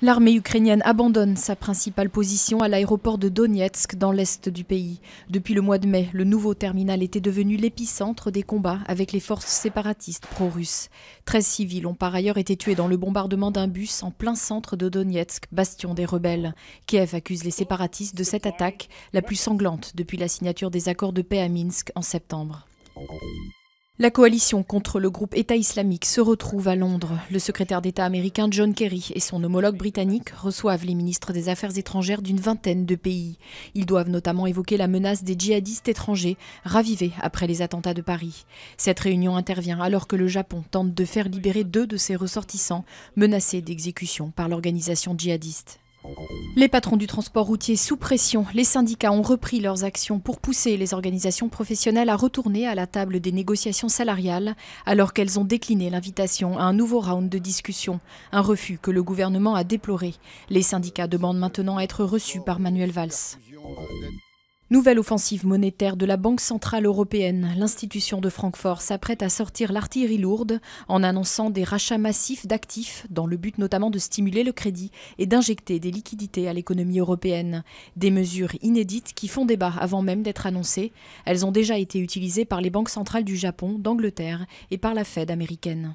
L'armée ukrainienne abandonne sa principale position à l'aéroport de Donetsk dans l'est du pays. Depuis le mois de mai, le nouveau terminal était devenu l'épicentre des combats avec les forces séparatistes pro-russes. 13 civils ont par ailleurs été tués dans le bombardement d'un bus en plein centre de Donetsk, bastion des rebelles. Kiev accuse les séparatistes de cette attaque, la plus sanglante depuis la signature des accords de paix à Minsk en septembre. La coalition contre le groupe État islamique se retrouve à Londres. Le secrétaire d'État américain John Kerry et son homologue britannique reçoivent les ministres des Affaires étrangères d'une vingtaine de pays. Ils doivent notamment évoquer la menace des djihadistes étrangers, ravivée après les attentats de Paris. Cette réunion intervient alors que le Japon tente de faire libérer 2 de ses ressortissants, menacés d'exécution par l'organisation djihadiste. Les patrons du transport routier sous pression, les syndicats ont repris leurs actions pour pousser les organisations professionnelles à retourner à la table des négociations salariales, alors qu'elles ont décliné l'invitation à un nouveau round de discussion, un refus que le gouvernement a déploré. Les syndicats demandent maintenant à être reçus par Manuel Valls. Nouvelle offensive monétaire de la Banque centrale européenne. L'institution de Francfort s'apprête à sortir l'artillerie lourde en annonçant des rachats massifs d'actifs dans le but notamment de stimuler le crédit et d'injecter des liquidités à l'économie européenne. Des mesures inédites qui font débat avant même d'être annoncées. Elles ont déjà été utilisées par les banques centrales du Japon, d'Angleterre et par la Fed américaine.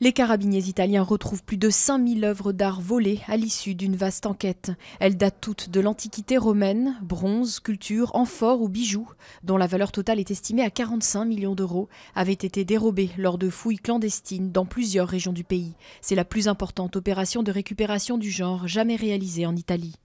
Les carabiniers italiens retrouvent plus de 5000 œuvres d'art volées à l'issue d'une vaste enquête. Elles datent toutes de l'Antiquité romaine, bronze, sculptures, amphores ou bijoux, dont la valeur totale est estimée à 45 millions d'euros, avaient été dérobées lors de fouilles clandestines dans plusieurs régions du pays. C'est la plus importante opération de récupération du genre jamais réalisée en Italie.